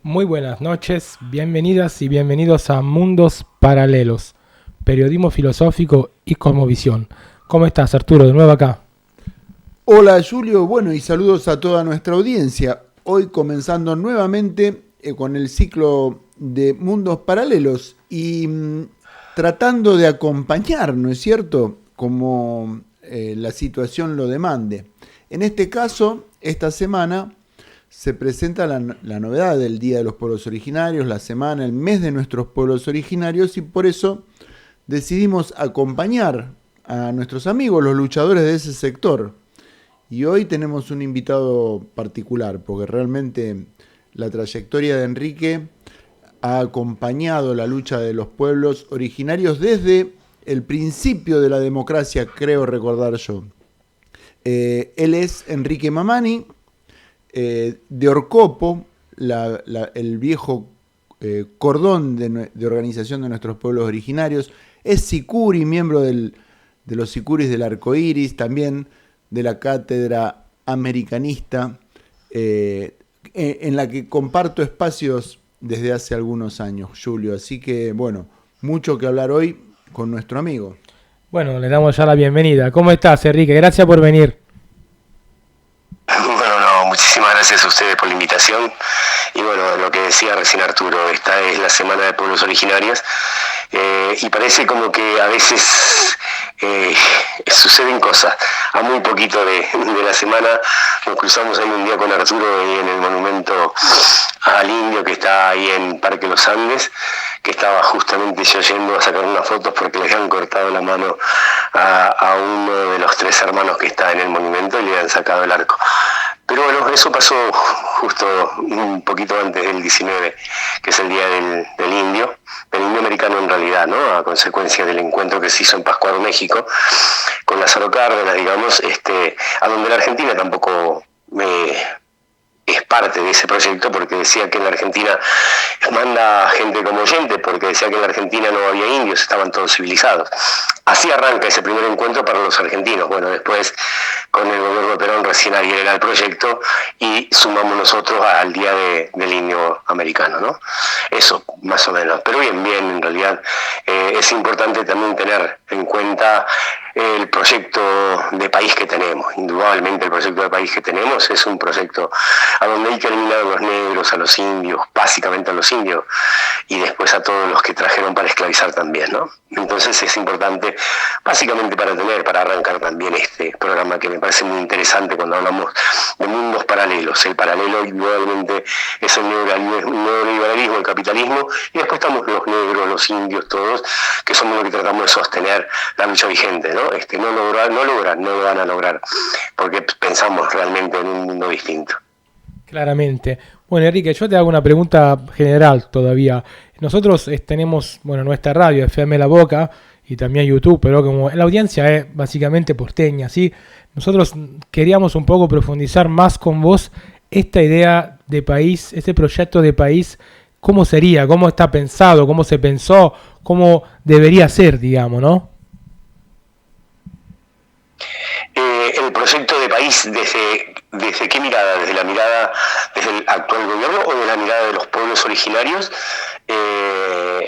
Muy buenas noches, bienvenidas y bienvenidos a Mundos Paralelos, periodismo filosófico y cosmovisión. ¿Cómo estás, Arturo? De nuevo acá. Hola Julio, bueno y saludos a toda nuestra audiencia. Hoy comenzando nuevamente con el ciclo de Mundos Paralelos y tratando de acompañar, ¿no es cierto?, como la situación lo demande. En este caso, esta semana se presenta la novedad del Día de los Pueblos Originarios, la semana, el mes de nuestros pueblos originarios, y por eso decidimos acompañar a nuestros amigos, los luchadores de ese sector. Y hoy tenemos un invitado particular, porque realmente la trayectoria de Enrique ha acompañado la lucha de los pueblos originarios desde el principio de la democracia, creo recordar yo. Él es Enrique Mamani, de Orcopo, el viejo cordón de organización de nuestros pueblos originarios. Es sicuri, miembro de los sicuris del Arco Iris, también de la cátedra americanista, en la que comparto espacios desde hace algunos años, Julio. Así que, bueno, mucho que hablar hoy con nuestro amigo. Bueno, le damos ya la bienvenida. ¿Cómo estás, Enrique? Gracias por venir. Bueno, no, muchísimas gracias a ustedes por la invitación. Y bueno, lo que decía recién Arturo, esta es la Semana de Pueblos Originarios, y parece como que a veces suceden cosas. A muy poquito de la semana nos cruzamos ahí un día con Arturo ahí en el monumento al indio que está ahí en Parque Los Andes, que estaba justamente yo yendo a sacar unas fotos porque le habían cortado la mano a uno de los tres hermanos que está en el monumento y le habían sacado el arco. Pero bueno, eso pasó justo un poquito antes del 19, que es el Día del Indio americano en realidad, ¿no? A consecuencia del encuentro que se hizo en Pascuaro, México, con Lázaro Cárdenas, digamos, a donde la Argentina tampoco es parte de ese proyecto, porque decía que en la Argentina manda gente como oyente, porque decía que en la Argentina no había indios, estaban todos civilizados. Así arranca ese primer encuentro para los argentinos. Bueno, después con el gobierno de Perón recién adhieren al proyecto y sumamos nosotros al Día del Indio americano, ¿no? Eso, más o menos. Pero bien, en realidad es importante también tener en cuenta el proyecto de país que tenemos. Indudablemente el proyecto de país que tenemos es un proyecto a donde hay que eliminar a los negros, a los indios, básicamente a los indios, y después a todos los que trajeron para esclavizar también, ¿no? Entonces es importante, básicamente para arrancar también este programa que me parece muy interesante cuando hablamos de mundos paralelos. El paralelo indudablemente es el neoliberalismo, el capitalismo, y después estamos los negros, los indios, todos, que somos los que tratamos de sostener la lucha vigente, ¿no? No lo van a lograr, porque pensamos realmente en un mundo distinto. Claramente. Bueno, Enrique, yo te hago una pregunta general todavía. Nosotros tenemos, bueno, nuestra radio, FM La Boca, y también YouTube, pero como la audiencia es básicamente porteña, ¿sí? Nosotros queríamos un poco profundizar más con vos esta idea de país, este proyecto de país, cómo sería, cómo está pensado, cómo se pensó, cómo debería ser, digamos, ¿no? El proyecto de país, ¿desde qué mirada? ¿Desde la mirada desde el actual gobierno o de la mirada de los pueblos originarios?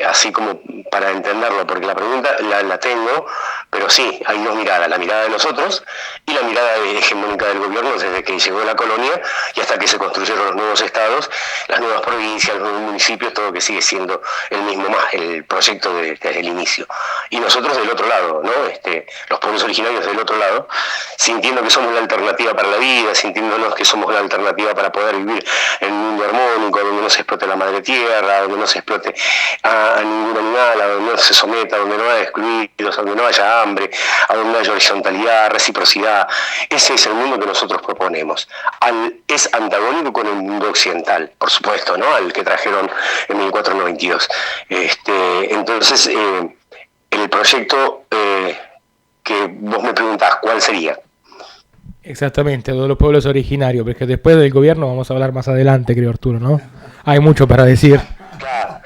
Así como para entenderlo, porque la pregunta la tengo, pero sí, hay dos miradas, la mirada de nosotros y la mirada hegemónica del gobierno desde que llegó la colonia y hasta que se construyeron los nuevos estados, las nuevas provincias, los nuevos municipios, todo que sigue siendo el mismo más, el proyecto desde el inicio. Y nosotros del otro lado, ¿no? Los pueblos originarios del otro lado, sintiendo que somos la alternativa para la vida, sintiéndonos que somos la alternativa para poder vivir en un mundo armónico, donde no se explote la madre tierra, donde no se explote a ningún animal, a donde no se someta, donde no haya excluidos, a donde no haya hambre, a donde no haya horizontalidad, reciprocidad. Ese es el mundo que nosotros proponemos. Es antagónico con el mundo occidental, por supuesto, ¿no? Al que trajeron en 1492. Entonces, el proyecto que vos me preguntás, ¿cuál sería? Exactamente, de los pueblos originarios, porque después del gobierno vamos a hablar más adelante, creo, Arturo, ¿no? Hay mucho para decir. Claro.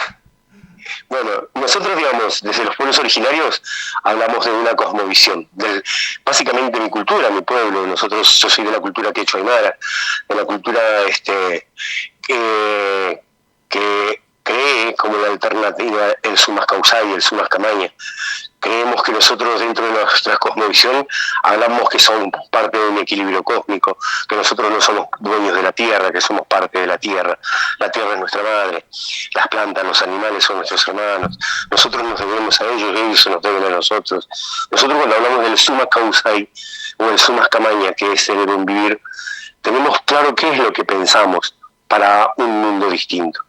Bueno, nosotros, digamos, desde los pueblos originarios hablamos de una cosmovisión, básicamente mi cultura, mi pueblo. Yo soy de la cultura quechua aymara, de la cultura alternativa, el sumas causae y el sumas camaña. Creemos que nosotros dentro de nuestra cosmovisión hablamos que somos parte de un equilibrio cósmico, que nosotros no somos dueños de la Tierra, que somos parte de la Tierra es nuestra madre, las plantas, los animales son nuestros hermanos, nosotros nos debemos a ellos se nos deben a nosotros. Nosotros cuando hablamos del sumas causae o el sumas camaña, que es el buen vivir, tenemos claro qué es lo que pensamos para un mundo distinto.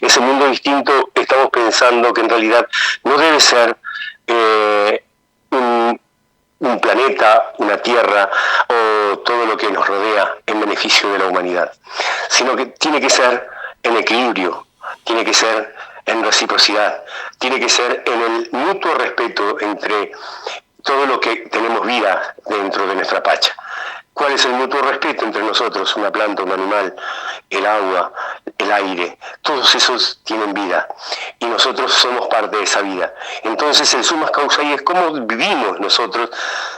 Ese mundo distinto estamos pensando que en realidad no debe ser un planeta, una tierra o todo lo que nos rodea en beneficio de la humanidad, sino que tiene que ser en equilibrio, tiene que ser en reciprocidad, tiene que ser en el mutuo respeto entre todo lo que tenemos vida dentro de nuestra pacha. ¿Cuál es el mutuo respeto entre nosotros? Una planta, un animal, el agua, el aire, todos esos tienen vida y nosotros somos parte de esa vida. Entonces el sumas causae es cómo vivimos nosotros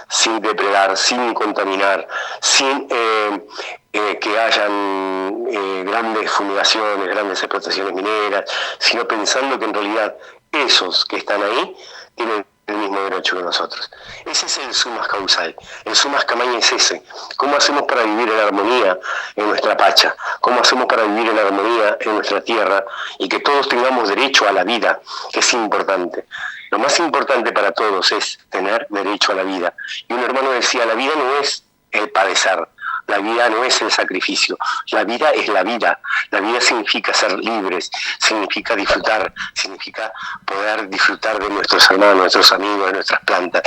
sin depredar, sin contaminar, sin que hayan grandes fumigaciones, grandes explotaciones mineras, sino pensando que en realidad esos que están ahí tienen el mismo derecho que nosotros. Ese es el sumas causae. El sumas camaña es ese. ¿Cómo hacemos para vivir en armonía en nuestra pacha? ¿Cómo hacemos para vivir en armonía en nuestra tierra? Y que todos tengamos derecho a la vida, que es importante. Lo más importante para todos es tener derecho a la vida. Y un hermano decía, la vida no es el padecer. La vida no es el sacrificio, la vida es la vida. La vida significa ser libres, significa disfrutar, significa poder disfrutar de nuestros hermanos, nuestros amigos, de nuestras plantas.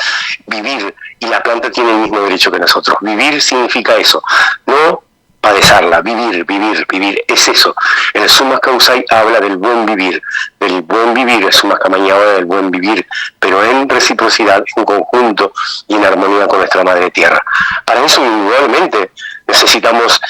Vivir, y la planta tiene el mismo derecho que nosotros. Vivir significa eso, no padecerla, vivir, es eso. El sumas causae habla del buen vivir, el sumas camaña habla del buen vivir, pero en reciprocidad, en conjunto y en armonía con nuestra madre tierra. Para eso individualmente necesitamos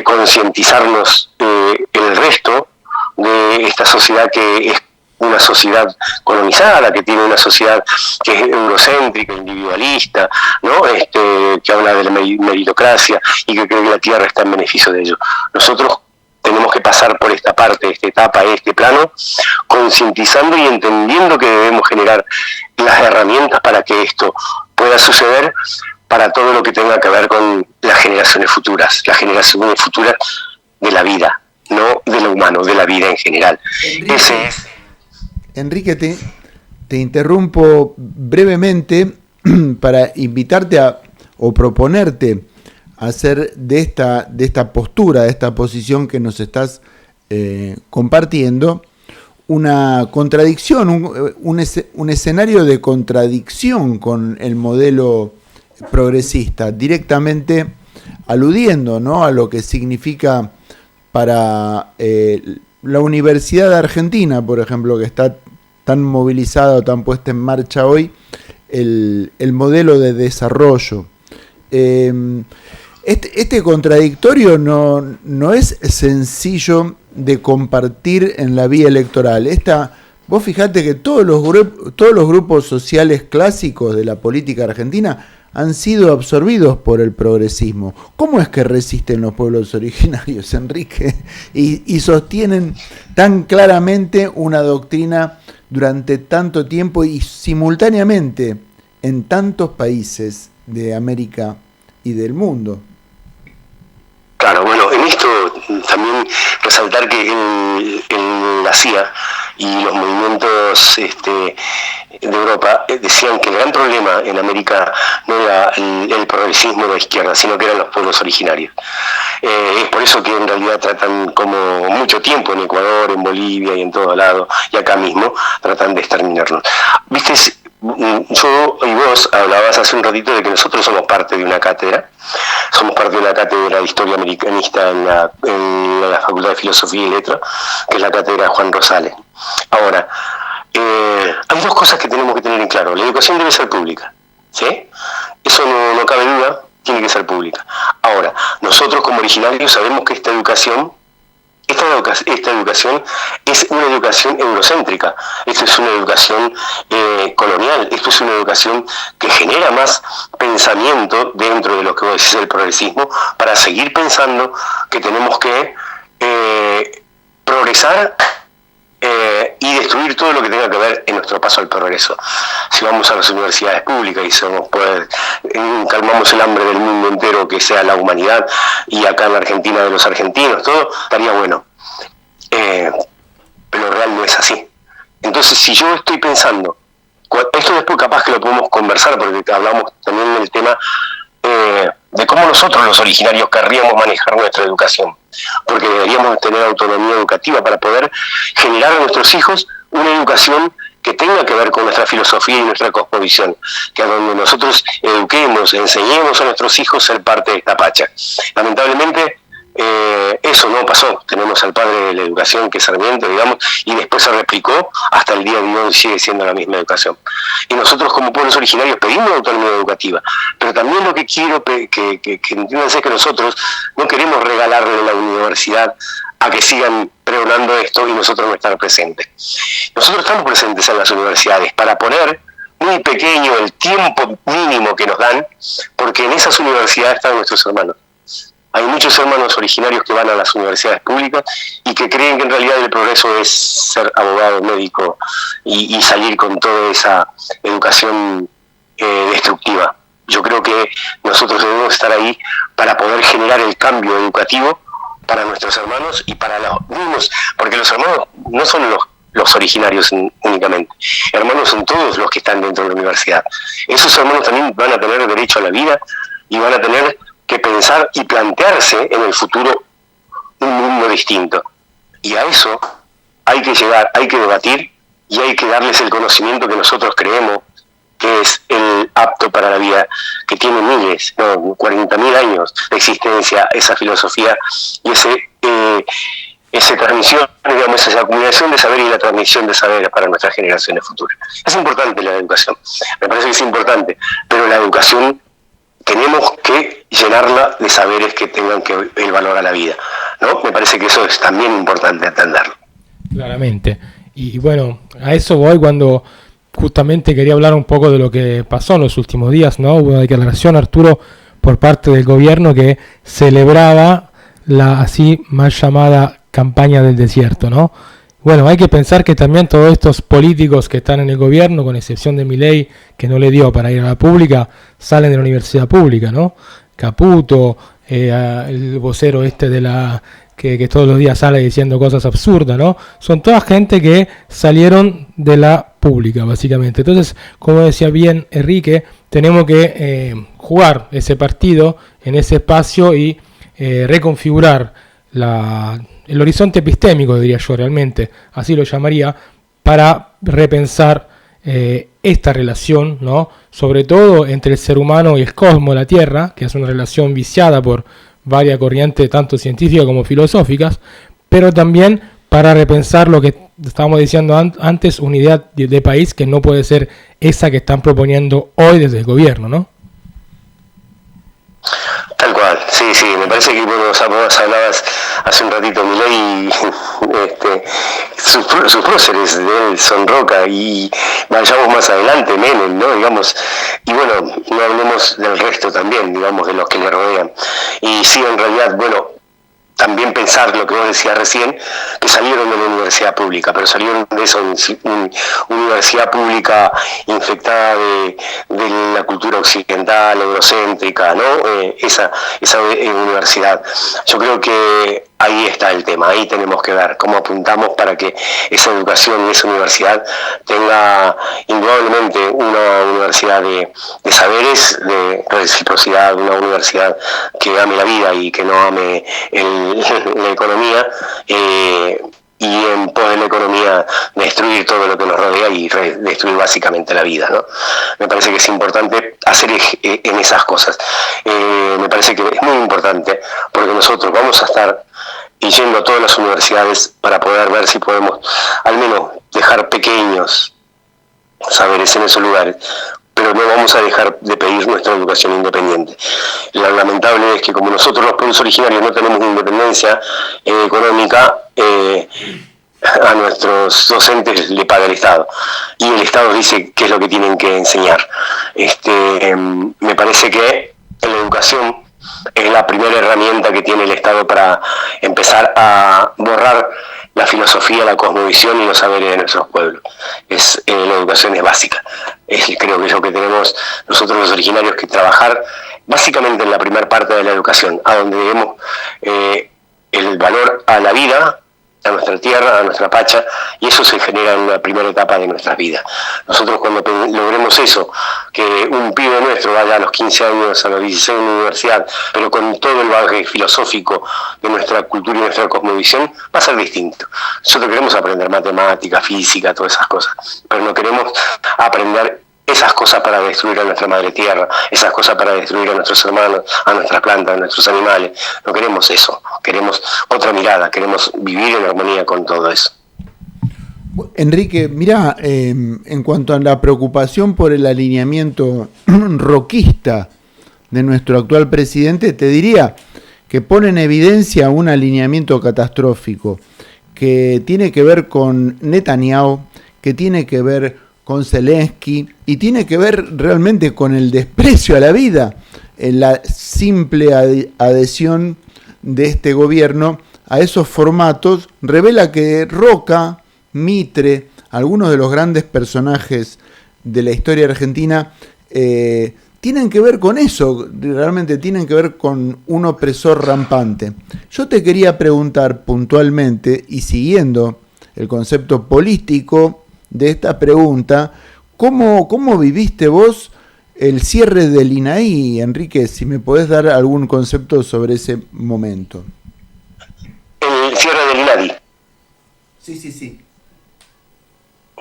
concientizarnos el resto de esta sociedad que es una sociedad colonizada, que tiene una sociedad que es eurocéntrica, individualista, ¿no? Que habla de la meritocracia y que cree que la tierra está en beneficio de ello. Nosotros tenemos que pasar por esta parte, esta etapa, este plano, concientizando y entendiendo que debemos generar las herramientas para que esto pueda suceder para todo lo que tenga que ver con las generaciones futuras de la vida, no de lo humano, de la vida en general. Enrique, te interrumpo brevemente para invitarte o proponerte hacer de esta postura, de esta posición que nos estás compartiendo, una contradicción, un escenario de contradicción con el modelo progresista, directamente aludiendo, ¿no?, a lo que significa para la Universidad de Argentina, por ejemplo, que está tan movilizada o tan puesta en marcha hoy, el modelo de desarrollo. Este contradictorio no es sencillo de compartir en la vía electoral. Vos fijate que todos los grupos sociales clásicos de la política argentina han sido absorbidos por el progresismo. ¿Cómo es que resisten los pueblos originarios, Enrique? Y sostienen tan claramente una doctrina durante tanto tiempo y simultáneamente en tantos países de América y del mundo. Claro, bueno, en esto también resaltar que la CIA y los movimientos de Europa decían que el gran problema en América no era el progresismo de la izquierda, sino que eran los pueblos originarios. Es por eso que en realidad tratan, como mucho tiempo en Ecuador, en Bolivia y en todo lado, y acá mismo, tratan de exterminarlos. ¿Viste? Yo y vos hablabas hace un ratito de que nosotros somos parte de una cátedra, de Historia Americanista en la Facultad de Filosofía y Letras, que es la cátedra Juan Rosales. Ahora, hay dos cosas que tenemos que tener en claro. La educación debe ser pública, ¿sí? Eso no cabe duda, tiene que ser pública. Ahora, nosotros como originarios sabemos que esta educación es una educación eurocéntrica, esto es una educación colonial, esto es una educación que genera más pensamiento dentro de lo que vos decís el progresismo, para seguir pensando que tenemos que progresar y destruir todo lo que tenga que ver en nuestro paso al progreso. Si vamos a las universidades públicas y calmamos el hambre del mundo entero, que sea la humanidad, y acá en la Argentina de los argentinos, todo estaría bueno. Pero real no es así. Entonces, si yo estoy pensando, esto después capaz que lo podemos conversar, porque hablamos también del tema de cómo nosotros los originarios querríamos manejar nuestra educación, porque deberíamos tener autonomía educativa para poder generar a nuestros hijos una educación que tenga que ver con nuestra filosofía y nuestra cosmovisión, que a donde nosotros eduquemos, enseñemos a nuestros hijos ser parte de esta pacha. Lamentablemente, eso no pasó. Tenemos al padre de la educación, que es Sarmiento, digamos, y después se replicó hasta el día de hoy, sigue siendo la misma educación. Y nosotros como pueblos originarios pedimos autonomía educativa, pero también lo que quiero que entiendan es que nosotros no queremos regalarle la universidad a que sigan pregonando esto y nosotros no estar presentes. Nosotros estamos presentes en las universidades para poner muy pequeño el tiempo mínimo que nos dan, porque en esas universidades están nuestros hermanos. Hay muchos hermanos originarios que van a las universidades públicas y que creen que en realidad el progreso es ser abogado, médico y salir con toda esa educación destructiva. Yo creo que nosotros debemos estar ahí para poder generar el cambio educativo para nuestros hermanos y para los mismos, porque los hermanos no son los originarios únicamente, hermanos son todos los que están dentro de la universidad. Esos hermanos también van a tener derecho a la vida y van a tener que pensar y plantearse en el futuro un mundo distinto. Y a eso hay que llegar, hay que debatir y hay que darles el conocimiento que nosotros creemos que es el apto para la vida, que tiene miles, 40.000 años de existencia, esa filosofía y esa transmisión, digamos, esa acumulación de saber y la transmisión de saberes para nuestras generaciones futuras. Es importante la educación, me parece que es importante, pero la educación tenemos que llenarla de saberes que tengan el valor a la vida, ¿no? Me parece que eso es también importante entenderlo. Claramente. Y bueno, a eso voy cuando justamente quería hablar un poco de lo que pasó en los últimos días, ¿no? Hubo una declaración, Arturo, por parte del gobierno que celebraba la así mal llamada campaña del desierto, ¿no? Bueno, hay que pensar que también todos estos políticos que están en el gobierno, con excepción de Milei, que no le dio para ir a la pública, salen de la universidad pública, ¿no? Caputo, el vocero de la que todos los días sale diciendo cosas absurdas, ¿no? Son toda gente que salieron de la pública, básicamente. Entonces, como decía bien Enrique, tenemos que jugar ese partido en ese espacio y reconfigurar el horizonte epistémico, diría yo realmente, así lo llamaría, para repensar esta relación, ¿no? Sobre todo entre el ser humano y el cosmos, la Tierra, que es una relación viciada por varias corrientes, tanto científicas como filosóficas, pero también para repensar lo que estábamos diciendo antes, una idea de país que no puede ser esa que están proponiendo hoy desde el gobierno, ¿no? Tal cual, sí, me parece que vos hablabas hace un ratito, Milei, sus próceres de él son Roca y vayamos más adelante, Menem, ¿no? Digamos, y bueno, no hablemos del resto también, digamos, de los que le rodean. Y sí, en realidad, bueno, también pensar lo que vos decías recién, que salieron de la universidad pública, pero salieron de esa universidad pública infectada de la cultura occidental, eurocéntrica, ¿no? Esa universidad. Yo creo que ahí está el tema, ahí tenemos que ver cómo apuntamos para que esa educación y esa universidad tenga indudablemente una universidad de saberes, de reciprocidad, una universidad que ame la vida y que no ame la economía, y en pos de la economía destruir todo lo que nos rodea y destruir básicamente la vida, ¿no? Me parece que es importante hacer en esas cosas. Me parece que es muy importante porque nosotros vamos a estar yendo a todas las universidades para poder ver si podemos al menos dejar pequeños saberes en esos lugares, pero no vamos a dejar de pedir nuestra educación independiente. Lo lamentable es que como nosotros los pueblos originarios no tenemos independencia económica, a nuestros docentes le paga el Estado y el Estado dice qué es lo que tienen que enseñar. Me parece que en la educación es la primera herramienta que tiene el Estado para empezar a borrar la filosofía, la cosmovisión y los saberes de nuestros pueblos. La educación es básica. Creo que es lo que tenemos nosotros los originarios que trabajar básicamente en la primera parte de la educación, a donde debemos el valor a la vida, a nuestra tierra, a nuestra pacha, y eso se genera en la primera etapa de nuestras vidas. Nosotros cuando logremos eso, que un pibe nuestro vaya a los 15 años, a los 16 en la universidad, pero con todo el bagaje filosófico de nuestra cultura y nuestra cosmovisión, va a ser distinto. Nosotros queremos aprender matemática, física, todas esas cosas, pero no queremos aprender esas cosas para destruir a nuestra madre tierra, esas cosas para destruir a nuestros hermanos, a nuestras plantas, a nuestros animales. No queremos eso, queremos otra mirada, queremos vivir en armonía con todo eso. Enrique, mirá, en cuanto a la preocupación por el alineamiento roquista de nuestro actual presidente, te diría que pone en evidencia un alineamiento catastrófico que tiene que ver con Netanyahu, que tiene que ver con Zelensky, y tiene que ver realmente con el desprecio a la vida, en la simple adhesión de este gobierno a esos formatos, revela que Roca, Mitre, algunos de los grandes personajes de la historia argentina, tienen que ver con eso, realmente tienen que ver con un opresor rampante. Yo te quería preguntar puntualmente, y siguiendo el concepto político de esta pregunta, ¿cómo viviste vos el cierre del INAI, Enrique? Si me podés dar algún concepto sobre ese momento. El cierre del INAI. Sí.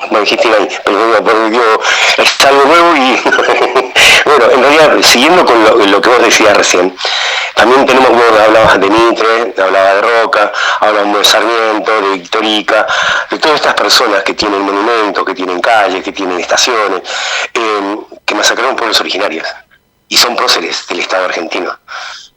Me dijiste INAI, pero yo, es algo nuevo y bueno, en realidad, siguiendo con lo que vos decías recién, también tenemos, vos hablabas de Mitre, hablabas de Roca, hablamos de Sarmiento, de Victorica, de todas estas personas que tienen monumentos, que tienen calles, que tienen estaciones, que masacraron pueblos originarios y son próceres del Estado argentino.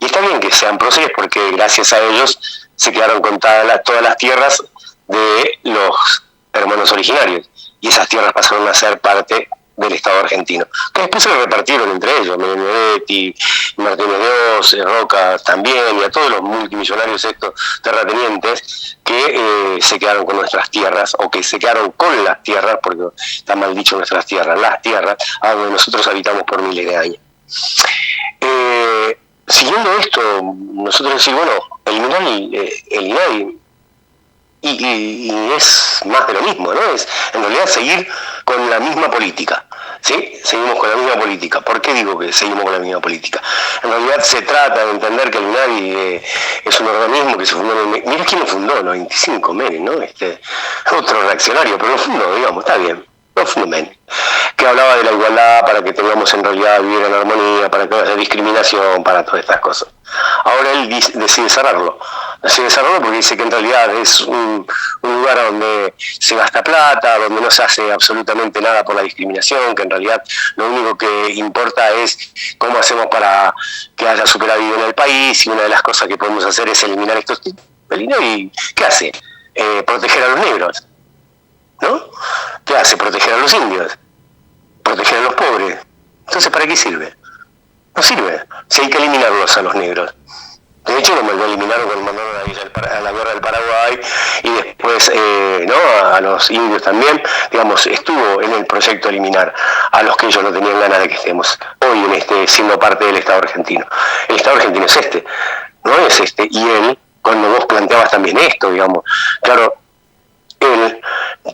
Y está bien que sean próceres porque gracias a ellos se quedaron con todas las tierras de los hermanos originarios y esas tierras pasaron a ser parte del Estado argentino, que después se lo repartieron entre ellos, Benedetti, Martínez de Oz, Roca también, y a todos los multimillonarios estos terratenientes que se quedaron con nuestras tierras, o que se quedaron con las tierras, porque está mal dicho nuestras tierras, las tierras, a donde nosotros habitamos por miles de años. Siguiendo esto, nosotros decimos, bueno, eliminar el INAI, y es más de lo mismo, ¿no? Es en realidad seguir con la misma política, ¿sí? Seguimos con la misma política. ¿Por qué digo que seguimos con la misma política? En realidad se trata de entender que el INAI es un organismo que se fundó en el... Mirá quién lo fundó, en 95, Menem, ¿no? Otro reaccionario, pero lo fundó, digamos, está bien. Lo fundó Menem, que hablaba de la igualdad para que tengamos en realidad vivir en armonía, para que no haya discriminación, para todas estas cosas. Ahora él decide cerrarlo porque dice que en realidad es un lugar donde se gasta plata, donde no se hace absolutamente nada por la discriminación, que en realidad lo único que importa es cómo hacemos para que haya superávit en el país, y una de las cosas que podemos hacer es eliminar estos tipos de dinero. ¿Y qué hace? Proteger a los negros, ¿no? ¿Qué hace? Proteger a los indios, proteger a los pobres. Entonces, ¿para qué sirve? No sirve, si hay que eliminarlos a los negros. De hecho, lo eliminaron cuando mandaron a la guerra del Paraguay, y después a los indios también, digamos, estuvo en el proyecto eliminar a los que ellos no tenían ganas de que estemos hoy siendo parte del Estado argentino. El Estado argentino es no es y él, cuando vos planteabas también esto, digamos, claro, él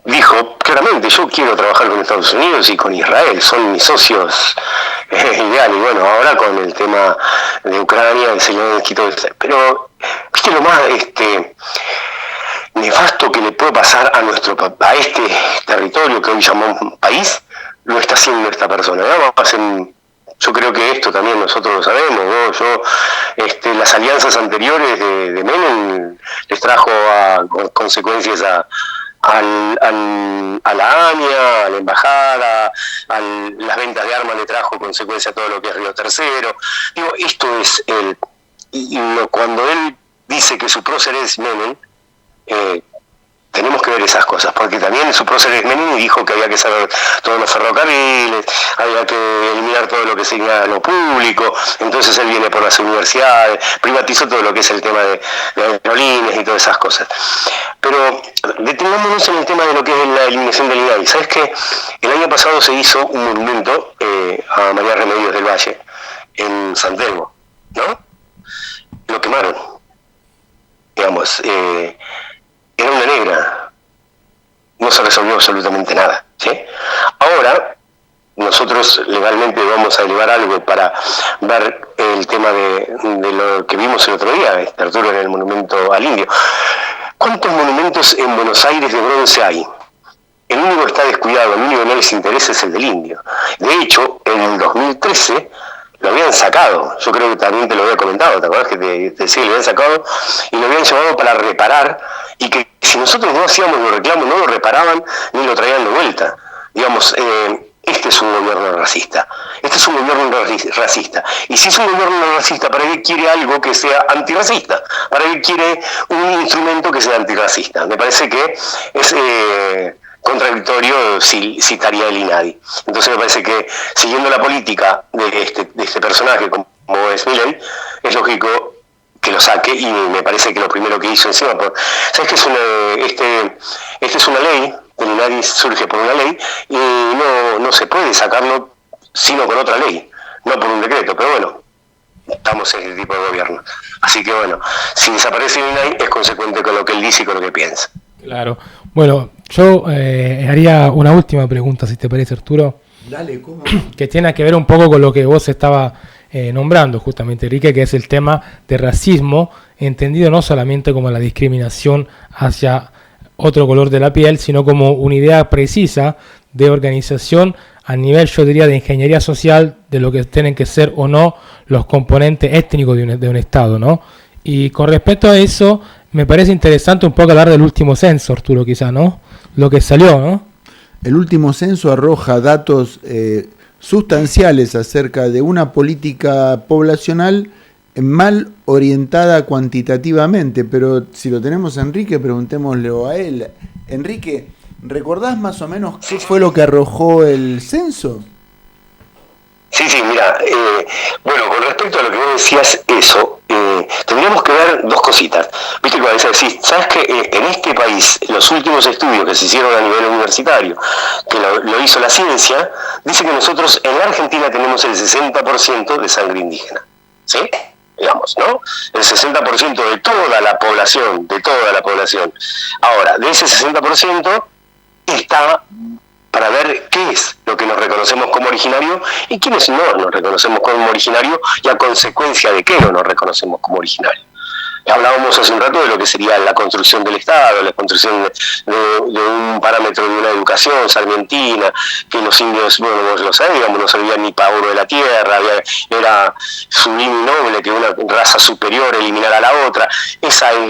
dijo claramente, yo quiero trabajar con Estados Unidos y con Israel, son mis socios ideales. Y bueno, ahora con el tema de Ucrania, el Zelensky, todo eso. Pero, ¿viste lo más nefasto que le puede pasar a este territorio que hoy llamamos país? Lo está haciendo esta persona. Yo creo que esto también nosotros lo sabemos, ¿no? Las alianzas anteriores de Menem les trajo consecuencias a la ANIA, a la embajada, las ventas de armas le trajo consecuencia a todo lo que es Río Tercero. Digo, esto es cuando él dice que su prócer es Menem, tenemos que ver esas cosas, porque también su prócer Menem dijo que había que cerrar todos los ferrocarriles, había que eliminar todo lo que sería lo público, entonces él viene por las universidades, privatizó todo lo que es el tema de aerolíneas y todas esas cosas. Pero detengámonos en el tema de lo que es la eliminación del INADI. ¿Sabes qué? El año pasado se hizo un monumento a María Remedios del Valle en San Telmo, ¿no? Lo quemaron, digamos, era una negra, no se resolvió absolutamente nada, ¿sí? Ahora, nosotros legalmente vamos a elevar algo para ver el tema de lo que vimos el otro día, Arturo, en el monumento al indio. ¿Cuántos monumentos en Buenos Aires de bronce hay? El único que está descuidado, el único que no les interesa es el del indio. De hecho, en el 2013 lo habían sacado, yo creo que también te lo había comentado, ¿te acuerdas que te decía que lo habían sacado y lo habían llevado para reparar, y que si nosotros no hacíamos los reclamos no lo reparaban ni lo traían de vuelta? Digamos, este es un gobierno racista, este es un gobierno racista, y si es un gobierno racista, ¿para qué quiere algo que sea antirracista? ¿Para qué quiere un instrumento que sea antirracista? Me parece que es contradictorio si estaría el INADI. Entonces me parece que, siguiendo la política de este personaje como es Milei, es lógico que lo saque, y me parece que lo primero que hizo encima, ¿sabes qué es este es una ley? El INADI surge por una ley y no se puede sacarlo sino con otra ley, no por un decreto, pero bueno, estamos en este tipo de gobierno. Así que bueno, si desaparece el INADI es consecuente con lo que él dice y con lo que piensa. Claro. Bueno, yo haría una última pregunta, si te parece, Arturo. Dale, ¿cómo? Que tiene que ver un poco con lo que vos estabas nombrando justamente, Enrique, que es el tema de racismo, entendido no solamente como la discriminación hacia otro color de la piel, sino como una idea precisa de organización a nivel, yo diría, de ingeniería social, de lo que tienen que ser o no los componentes étnicos de un Estado, ¿no? Y con respecto a eso, me parece interesante un poco hablar del último censo, Arturo, quizá, ¿no? Lo que salió, ¿no? El último censo arroja datos sustanciales acerca de una política poblacional mal orientada cuantitativamente, pero si lo tenemos a Enrique, preguntémoslo a él. Enrique, ¿recordás más o menos qué fue lo que arrojó el censo? Sí, mira, bueno, con respecto a lo que vos decías, eso, tendríamos que ver dos cositas. Viste que a veces decís, ¿sabes que en este país, los últimos estudios que se hicieron a nivel universitario, que lo hizo la ciencia, dice que nosotros en la Argentina tenemos el 60% de sangre indígena, ¿sí? Digamos, ¿no? El 60% de toda la población, Ahora, de ese 60% está para ver qué es lo que nos reconocemos como originario y quiénes no nos reconocemos como originario, y a consecuencia de qué no nos reconocemos como originario. Hablábamos hace un rato de lo que sería la construcción del Estado, la construcción de un parámetro de una educación sarmientina, que los indios, bueno, vos lo sabés, digamos, no servían ni para oro de la tierra, era sublime y noble que una raza superior eliminara a la otra. Esa es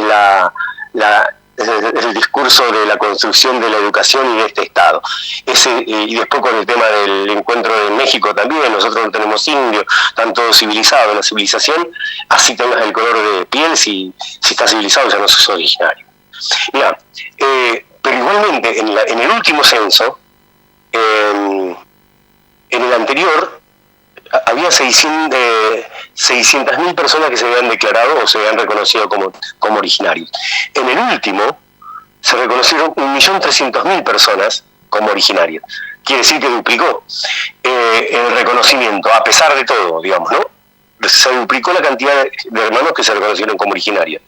el discurso de la construcción de la educación y de este Estado. Y después con el tema del encuentro de México también, nosotros no tenemos indios, están todos civilizados. En la civilización, así tengas el color de piel, si estás civilizado ya no sos originario. Mira, pero igualmente en el último censo, en el anterior, había 600.000 personas que se habían declarado o se habían reconocido como originarios. En el último se reconocieron 1.300.000 personas como originarios. Quiere decir que duplicó el reconocimiento, a pesar de todo, digamos, ¿no? Se duplicó la cantidad de hermanos que se reconocieron como originarios.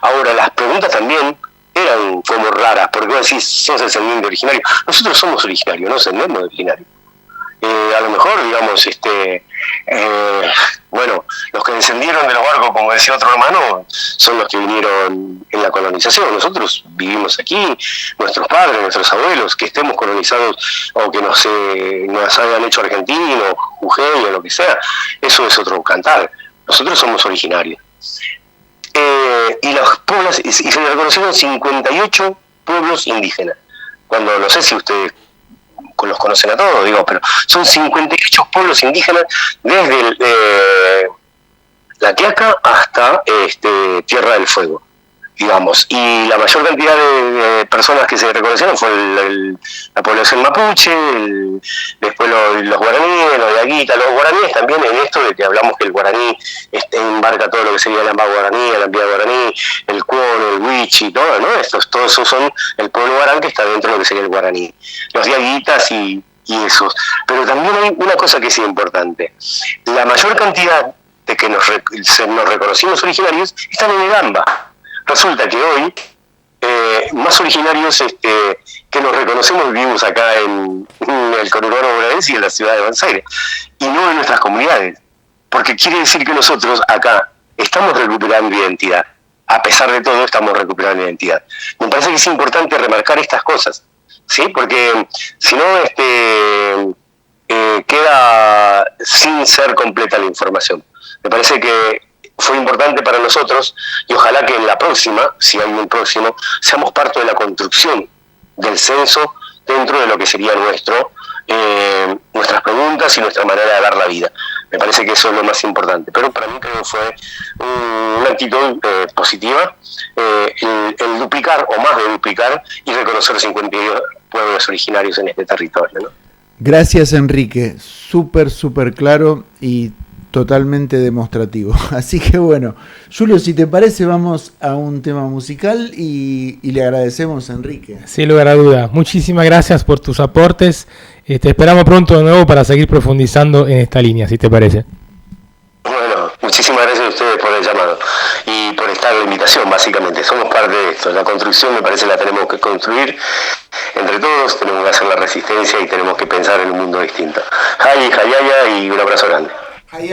Ahora, las preguntas también eran como raras, porque vos decís, sos descendiente originario. Nosotros somos originarios, no descendemos de originarios. A lo mejor, digamos, bueno, los que descendieron de los barcos, como decía otro hermano, son los que vinieron en la colonización. Nosotros vivimos aquí, nuestros padres, nuestros abuelos, que estemos colonizados o que nos hayan hecho argentinos, jujeños, lo que sea, eso es otro cantar. Nosotros somos originarios. Y los pueblos, y se reconocieron 58 pueblos indígenas. Cuando, no sé si ustedes los conocen a todos, digo, pero son 58 pueblos indígenas desde La Quiaca hasta Tierra del Fuego. digamos, y la mayor cantidad de personas que se reconocieron fue la población mapuche, después los guaraníes, los de Aguita, los guaraníes también, en esto de que hablamos que el guaraní embarca todo lo que sería el Amba guaraní, el Ambía guaraní, el Cuono, el Huichi, todo, ¿no? Todos esos son el pueblo guarán que está dentro de lo que sería el guaraní, los de Aguitas y esos. Pero también hay una cosa que es importante, la mayor cantidad de que nos reconocimos originarios están en el Amba. Resulta que hoy más originarios que nos reconocemos vivimos acá en el conurbano bonaerense y en la ciudad de Buenos Aires, y no en nuestras comunidades, porque quiere decir que nosotros acá estamos recuperando identidad, a pesar de todo estamos recuperando identidad. Me parece que es importante remarcar estas cosas, ¿sí? Porque si no queda sin ser completa la información. Me parece que fue importante para nosotros y ojalá que en la próxima, si hay un próximo, seamos parte de la construcción del censo dentro de lo que sería nuestras preguntas y nuestra manera de ver la vida. Me parece que eso es lo más importante, pero para mí creo que fue una actitud positiva, el duplicar o más de duplicar y reconocer 52 pueblos originarios en este territorio, ¿no? Gracias, Enrique, súper claro y totalmente demostrativo. Así que bueno, Julio, si te parece, vamos a un tema musical y le agradecemos a Enrique. Sin lugar a duda. Muchísimas gracias por tus aportes. Te esperamos pronto de nuevo para seguir profundizando en esta línea, si te parece. Bueno, muchísimas gracias a ustedes por el llamado y por esta invitación, básicamente. Somos parte de esto. La construcción, me parece, la tenemos que construir entre todos, tenemos que hacer la resistencia y tenemos que pensar en un mundo distinto. Jai, jayaya y un abrazo grande. Ay.